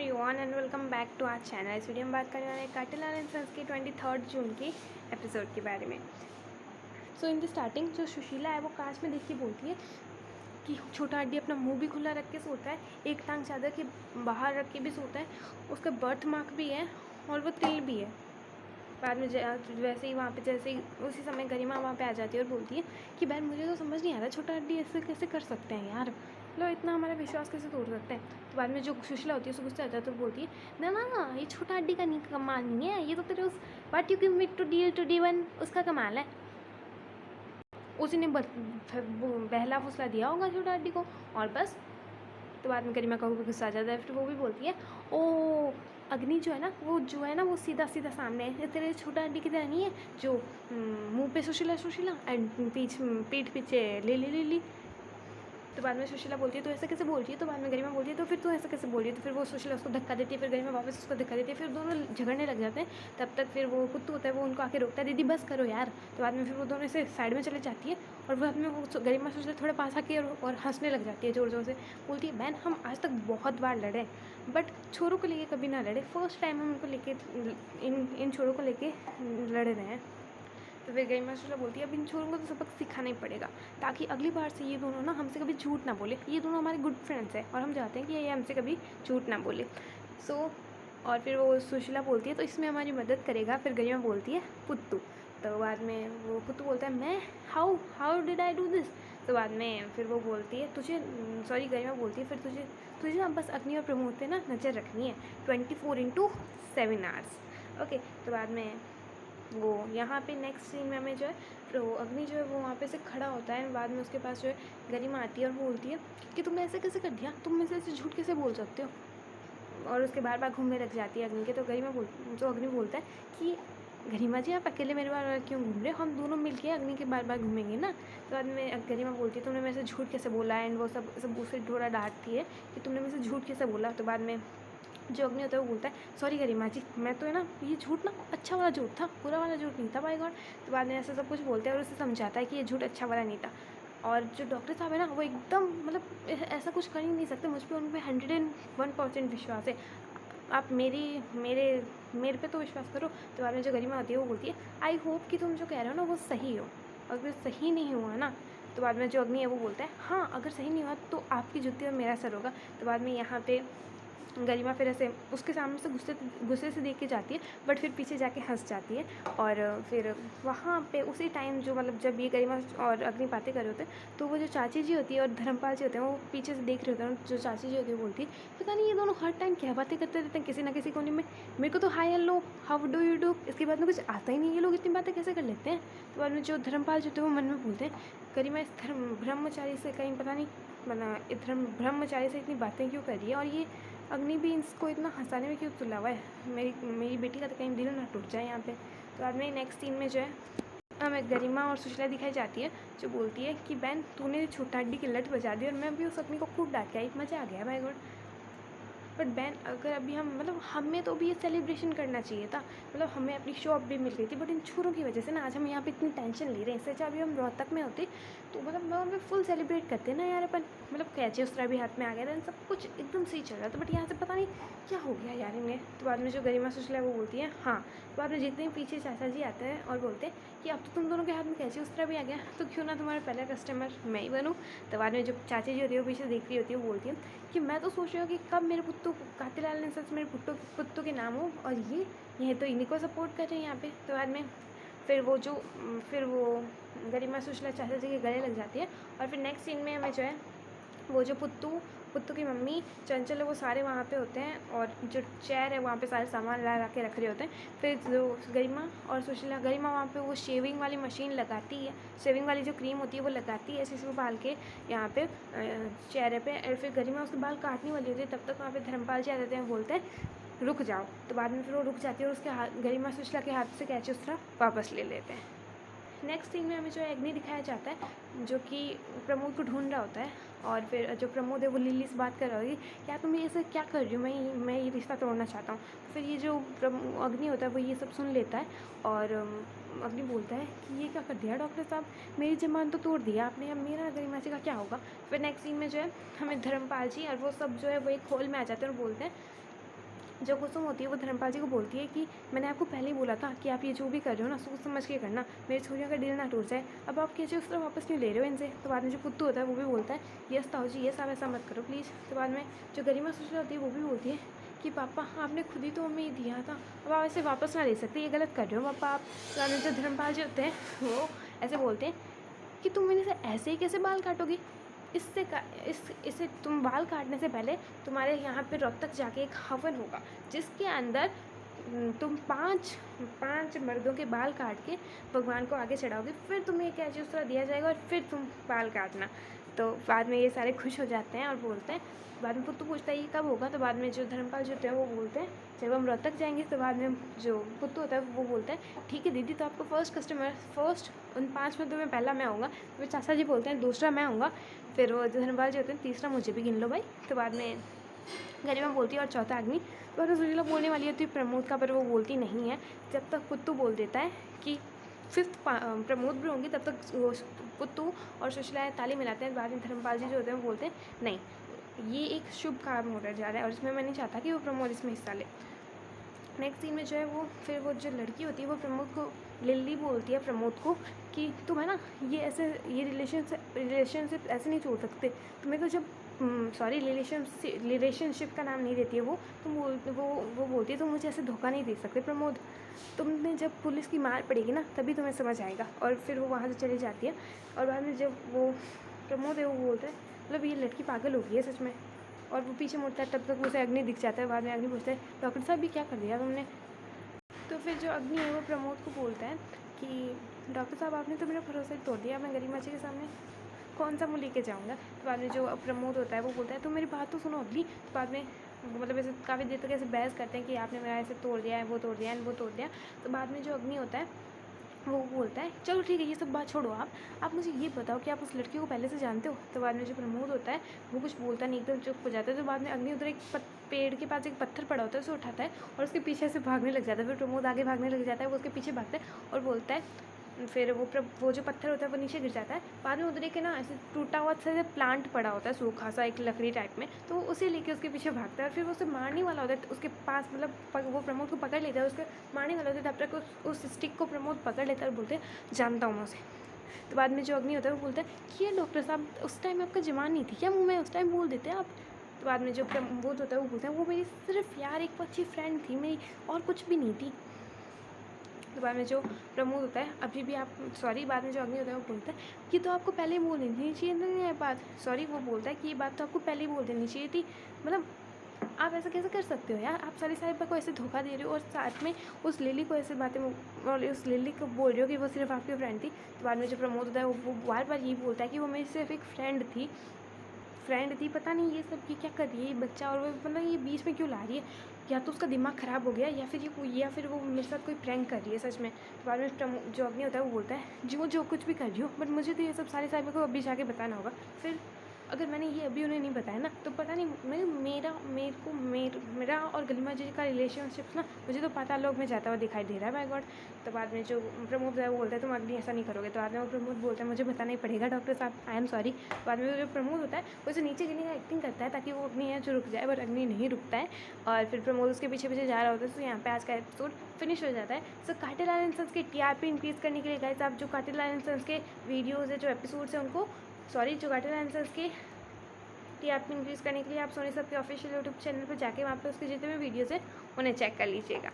Everyone and welcome back to our channel. इस video में बात करने वाले हैं कातिल एंड सन्स की 23 जून की एपिसोड के बारे में। सो इन द स्टार्टिंग जो सुशीला है वो कांच में देख के बोलती है कि छोटा हड्डी अपना मुंह भी खुला रख के सोता है, एक टांग चादर के बाहर रख के भी सोता है, उसका बर्थ मार्क भी है और वो तिल भी है। बाद में वैसे ही वहाँ पे जैसे ही उसी समय गरिमा वहाँ पे आ जाती है और बोलती है कि बहन मुझे तो समझ नहीं आ रहा छोटा हड्डी ऐसे कैसे कर सकते हैं यार, लो इतना हमारा विश्वास कैसे तोड़ सकते हैं। तो बाद में जो सुशीला होती है उसको गुस्सा आ जाता है तो बोलती है ना ना ना ये छोटा हड्डी का नहीं कमाल नहीं है, ये तो तेरे उस what you give me to deal to डी1 उसका कमाल है। उसी ने बहला फुसला दिया होगा छोटा हड्डी को और बस। तो बाद में गरिमा का भी गुस्सा आ जाता है, फिर वो भी बोलती है ओ अग्नि जो है ना वो सीधा सीधा सामने है, तेरे छोटा हड्डी की तरह नहीं है जो मुंह पे सुशीला सुशीला एंड पीठ पीछे ले ली। तो बाद में सुशीला बोलती है तो ऐसे कैसे बोल रही है, तो बाद में गरिमा बोलती है तो फिर तू ऐसे कैसे बोल रही है, तो फिर वो सुशीला उसको धक्का देती है, फिर गरिमा वापस उसको धक्का देती है, फिर दोनों झगड़ने लग जाते हैं। तब तक फिर वो कुत्तू होता है वो उनको आके रोकता है, दीदी बस करो यार। तो बाद में फिर वो दोनों ऐसे साइड में चले जाती है और बाद में वो गरिमा सुशीला थोड़ा पास आके और हंसने लग जाती है ज़ोर ज़ोर से। बोलती है बहन हम आज तक बहुत बार लड़े बट छोरों को लेके कभी ना लड़े, फर्स्ट टाइम हम उनको लेके इन छोरों को लेके लड़ रहे हैं। तो फिर गरिमा सुशीला बोलती है अब इन छोरों को तो सबक सिखाना ही पड़ेगा ताकि अगली बार से ये दोनों ना हमसे कभी झूठ ना बोले, ये दोनों हमारे गुड फ्रेंड्स हैं और हम चाहते हैं कि ये हमसे कभी झूठ ना बोले। सो और फिर वो सुशीला बोलती है तो इसमें हमारी मदद करेगा, फिर गरिमा बोलती है पुत्तू। तो बाद में वो पुत्तू बोलता है मैं how did I do this. तो बाद में फिर वो बोलती है तुझे सॉरी गरिमा बोलती है फिर तुझे तुझे ना बस अग्नि और प्रमोद पे ना नज़र रखनी है 24/7 आवर्स। ओके। तो बाद में वो यहाँ पे नेक्स्ट सीन में हमें जो है तो अग्नि जो है वो वहाँ पे से खड़ा होता है, बाद में उसके पास जो है गरिमा आती है और बोलती है कि तुमने ऐसे कैसे कर दिया, तुम में से ऐसे झूठ कैसे बोल सकते हो, और उसके बार बार घूमने लग जाती है अग्नि के। तो अग्नि बोलता है कि गरिमा जी आप अकेले मेरे बार क्यों घूम रहे हो, हम दोनों मिलके अग्नि के बार बार घूमेंगे ना। तो बाद में गरिमा बोलती है तुमने मेरे से झूठ कैसे बोला, एंड वो सब उसे थोड़ा डांटती है कि तुमने मेरे से झूठ कैसे बोला। तो बाद में जो अग्नि होता है वो बोलता है सॉरी गरिमा जी मैं तो है ना ये झूठ ना अच्छा वाला झूठ था, बुरा वाला झूठ नहीं था बाय गॉड। तो बाद में ऐसा सब कुछ बोलते हैं और उसे समझाता है कि ये झूठ अच्छा वाला नहीं था। और जो डॉक्टर साहब है ना वो एकदम मतलब ऐसा कुछ कर ही नहीं सकते, मुझ पर उन पर 101% विश्वास है, आप मेरे पे तो विश्वास करो। तो बाद में जो गरिमा होती है वो बोलती है आई होप कि तुम जो कह रहे हो ना वो सही हो, अगर सही नहीं हुआ ना। तो बाद में जो अग्नि है वो बोलता है हाँ अगर सही नहीं हुआ तो आपकी जुत्ती और मेरा सर होगा। तो बाद में यहाँ पे गरिमा फिर ऐसे उसके सामने से गुस्से से देख के जाती है बट फिर पीछे जाके हंस जाती है। और फिर वहाँ पे उसी टाइम जो मतलब जब ये गरिमा और अग्नि बातें कर रहे होते हैं तो वो जो चाची जी होती है और धर्मपाल जी होते हैं वो पीछे से देख रहे होते हैं। जो चाची जी होती है बोलती है पता नहीं ये दोनों हर टाइम क्या बातें करते रहते हैं किसी ना किसी कोने में, मेरे को तो hi hello how do you do इसके बाद में कुछ आता ही नहीं, ये लोग इतनी बातें कैसे कर लेते हैं। तो बाद में जो धर्मपाल जी होते हैं वो मन में बोलते हैं गरिमा इस ब्रह्मचारी से कहीं पता नहीं ब्रह्मचारी से इतनी बातें क्यों कर रही है और ये अग्नि भी इसको इतना हंसाने में क्यों तुला हुआ है, मेरी बेटी का तो कहीं दिल ना टूट जाए यहाँ पे। तो बाद में नेक्स्ट सीन में जो है हमें गरिमा और सुशीला दिखाई जाती है जो बोलती है कि बहन तूने छोटा हड्डी की लट बजा दी और मैं भी उस अग्नि को खूब डांट के आई, मज़ा आ गया भाई गुड। बट बहन अगर अभी हम मतलब हमें तो भी ये सेलिब्रेशन करना चाहिए था, मतलब हमें अपनी शॉप भी मिल गई थी बट इन छोरों की वजह से ना आज हम यहाँ पे इतनी टेंशन ले रहे हैं, इससे अच्छा अभी हम रोहतक में होते तो मतलब वहाँ पे फुल सेलिब्रेट करते ना यार अपन, मतलब कैचे उस तरह भी हाथ में आ गया था, सब कुछ एकदम सही चल रहा था बट यहाँ से पता नहीं क्या हो गया यार इन्हें। तो बाद में जो गरिमा सुशीला है वो बोलती है हाँ। तो बाद में जितने पीछे चाचा जी आते हैं और बोलते हैं कि अब तो तुम दोनों के हाथ में कैचे उस तरह भी आ गया तो क्यों ना तुम्हारा पहला कस्टमर मैं ही बनूँ। तो बाद में जो चाची जी होती है वो पीछे देख रही होती है वो बोलती है कि मैं तो सोच रही हूँ कि कब मेरे पुत्तू कातिलाल ने सच मेरे पुत्तू के नाम हो और ये तो इन्हीं को सपोर्ट कर रहे हैं यहाँ पे। तो बाद में फिर वो गरिमा सुशीला चाचा जी के गले लग जाती है और फिर नेक्स्ट सीन में हमें जो है वो जो पुत्तू की मम्मी चंचल है वो सारे वहाँ पे होते हैं और जो चेयर है वहाँ पे सारे सामान ला के रख रहे होते हैं। फिर जो गरिमा और सुशीला गरिमा वहाँ पे वो शेविंग वाली मशीन लगाती है, शेविंग वाली जो क्रीम होती है वो लगाती है ऐसे से बाल के यहाँ पे चेहरे पे, और फिर गरिमा उसके बाल काटने वाली होती है तब तक वहाँ पे धर्मपाल जी आ जाते हैं बोलते हैं रुक जाओ। तो बाद में फिर वो रुक जाती है और उसके हाथ गरिमा सुशीला के हाथ से कैचे उस तरह वापस ले लेते हैं। नेक्स्ट सीन में हमें जो अग्नि दिखाया जाता है जो कि प्रमोद को ढूंढ रहा होता है और फिर जो प्रमोद है वो लिली से बात कर रहा होगी क्या तुम ऐसे क्या कर रही हो, मैं ये रिश्ता तोड़ना चाहता हूँ। फिर ये जो अग्नि होता है वो ये सब सुन लेता है और अग्नि बोलता है कि ये क्या कर दिया डॉक्टर साहब, मेरी जमान तो तोड़ दिया आपने, अब मेरा गरिमा जी का क्या होगा। फिर नेक्स्ट सीन में जो है हमें धर्मपाल जी और वो सब जो है वो एक हॉल में आ जाते हैं और बोलते हैं जो कुसुम होती है वो धर्मपाल जी को बोलती है कि मैंने आपको पहले ही बोला था कि आप ये जो भी कर रहे हो ना सोच समझ के करना, मेरी छोरियों का दिल ना टूट जाए। अब आप कैसे उस तरह वापस क्यों ले रहे हो इनसे। तो बाद में जो पुत्तू होता है वो भी बोलता है यस ताऊ जी यस, आप ऐसा मत करो प्लीज़। तो बाद में जो गरिमा सुशीला होती है वो भी बोलती है कि पापा आपने खुद ही तो हमें ये दिया था, अब आप ऐसे वापस ना ले सकते, ये गलत कर रहे हो पापा आप। तो बाद में जो धर्मपाल जी होते हैं वो ऐसे बोलते हैं कि तुम मेरे से ऐसे ही कैसे बाल काटोगी, इससे तुम बाल काटने से पहले तुम्हारे यहाँ पे रोहतक जाके एक हवन होगा जिसके अंदर तुम पाँच मर्दों के बाल काट के भगवान को आगे चढ़ाओगे, फिर तुम्हें एक ऐसी उसरा दिया जाएगा और फिर तुम बाल काटना। तो बाद में ये सारे खुश हो जाते हैं और बोलते हैं, बाद में पुत्तू पूछता है ये कब होगा। तो बाद में जो धर्मपाल जो होते हैं वो बोलते हैं जब हम रोहतक जाएंगे। तो बाद में जो पुत्तू होता है वो बोलता है ठीक है दीदी, तो आपको फर्स्ट उन 5 मर्दों में पहला मैं आऊँगा। तो चाचा जी बोलते हैं दूसरा मैं आऊँगा। फिर वो धर्मपाल जी होते हैं तीसरा मुझे भी गिन लो भाई। तो बाद में गरिमा बोलती है और चौथा अग्नि। तो बाद में सुशीला बोलने वाली होती है प्रमोद का, पर वो बोलती नहीं है जब तक पुत्तू बोल देता है कि 5th प्रमोद भी होंगी तब तक पुत्तू और सुशीला ताली मिलाते हैं। बाद में धर्मपाल जी जो होते हैं वो बोलते हैं नहीं ये एक शुभ काम हो जा रहा है और इसमें मैं नहीं चाहता कि वो प्रमोद इसमें हिस्सा ले। नेक्स्ट सीन में जो है वो फिर वो जो लड़की होती है वो प्रमोद को लिल्ली बोलती है प्रमोद को कि तुम है ना ये रिलेशनशिप ऐसे नहीं छोड़ सकते, तुम्हें तो जब रिलेशनशिप का नाम नहीं देती है वो, तुम वो बोलती है तुम मुझे ऐसे धोखा नहीं दे सकते प्रमोद, तुमने जब पुलिस की मार पड़ेगी ना तभी तुम्हें समझ आएगा। और फिर वो वहाँ से चली जाती है। और बाद में जब वो प्रमोद है वो बोलता है मतलब ये लड़की पागल हो गई है सच में। और वो पीछे मुड़ता है तब तक उसे अग्नि दिख जाता है। बाद में अग्नि पूछता है डॉक्टर साहब भी क्या कर दिया तुमने। तो फिर जो अग्नि है वो प्रमोद को बोलता है कि डॉक्टर साहब आपने तो मेरा भरोसा ही तोड़ दिया, मैं गरिमा जी के सामने कौन सा मुँह लेके जाऊँगा। तो बाद में जो प्रमोद होता है वो बोलता है तो मेरी बात तो सुनो अग्नि। तो बाद में मतलब ऐसे काफ़ी देर तक ऐसे बहस करते हैं कि आपने मेरा ऐसे तोड़ दिया है, वो तोड़ दिया है, वो तोड़ दिया। तो बाद में जो अग्नि होता है वो बोलता है चलो ठीक है ये सब बात छोड़ो, आप मुझे ये बताओ कि आप उस लड़की को पहले से जानते हो। तो बाद में जो प्रमोद होता है वो कुछ बोलता नहीं, एकदम चुप हो जाता है। तो बाद में अग्नि उधर एक पेड़ के पास एक पत्थर पड़ा होता है उसे उठाता है और उसके पीछे से भागने लग जाता है। फिर प्रमोद आगे भागने लग जाता है, वो उसके पीछे भागता है और बोलता है फिर वो जो पत्थर होता है वो नीचे गिर जाता है। बाद में उधर एक ना ऐसे टूटा हुआ सा प्लांट पड़ा होता है सूखा सा एक लकड़ी टाइप में, तो वो उसे लेके उसके पीछे भागता है और फिर वो उसे मारने वाला होता है। तो उसके पास मतलब वो प्रमोद को पकड़ लेता है, उसके मारने वाला होता है तब तक उस स्टिक को प्रमोद पकड़ लेता है और बोलते हैं जानता हूँ मैं उसे। तो बाद में जो अग्नि होता है वो बोलता है कि ये डॉक्टर साहब उस टाइम आपका जवान नहीं थी क्या मुँह में, उस टाइम बोल देते आप। तो बाद में जो प्रमोद होता है वो बोलता है वो मेरी सिर्फ यार एक अच्छी फ्रेंड थी मेरी और कुछ भी नहीं थी। तो बाद में जो प्रमोद होता है अभी भी आप बाद में जो अग्नि होता है वो बोलता है कि तो आपको पहले ही बोल देनी चाहिए नहीं है बात। वो बोलता है कि ये बात तो आपको पहले ही बोल देनी चाहिए थी, मतलब आप ऐसा कैसे कर सकते हो यार, आप सारी साहिबा को ऐसे धोखा दे रहे हो और साथ में उस लिली को ऐसे बातें और उस लिली को बोल रहे हो कि वो सिर्फ आपकी फ्रेंड थी। तो बाद में जो प्रमोद होता है वो बार बार यही बोलता है कि वो मेरी सिर्फ एक फ्रेंड थी, पता नहीं ये सब ये क्या कर रही है ये बच्चा, और वो मतलब ये बीच में क्यों ला रही है, या तो उसका दिमाग ख़राब हो गया या फिर वो मेरे साथ कोई प्रैंक कर रही है सच में। तो बाद में जो अग्नि होता है वो बोलता है जो कुछ भी कर रही हो बट मुझे तो ये सब सारे साहिबा को अभी जाके बताना होगा। फिर अगर मैंने ये अभी उन्हें नहीं बताया ना तो पता नहीं मेरा और गरिमा जी का रिलेशनशिप ना मुझे तो पता लोग में जाता हुआ दिखाई दे रहा है माय गॉड। तो बाद में जो प्रमोद है वो बोलता है तुम अग्नि ऐसा नहीं करोगे। तो बाद में वो प्रमोद बोलता है मुझे बताना ही पड़ेगा डॉक्टर साहब, आई एम सॉरी। बाद में जो प्रमोद होता है वो उसे नीचे गिरने का एक्टिंग करता है ताकि वो अग्नि है जो रुक जाए, बट अग्नि नहीं रुकता है और फिर प्रमोद उसके पीछे पीछे जा रहा होता है। तो यहाँ पे आज का एपिसोड फिनिश हो जाता है। सो कार्टेल एंड सन्स के टीआरपी इंक्रीज़ करने के लिए गाइस आप जो कार्टेल एंड सन्स के वीडियोज़ है जो एपिसोड्स हैं उनको जो कार्टेल एंड सन्स के टीआरपी इंक्रीज़ करने के लिए आप सोनी सब के ऑफिशियल यूट्यूब चैनल पर जाके वहाँ पे उसके जितने भी वीडियोज़ हैं उन्हें चेक कर लीजिएगा।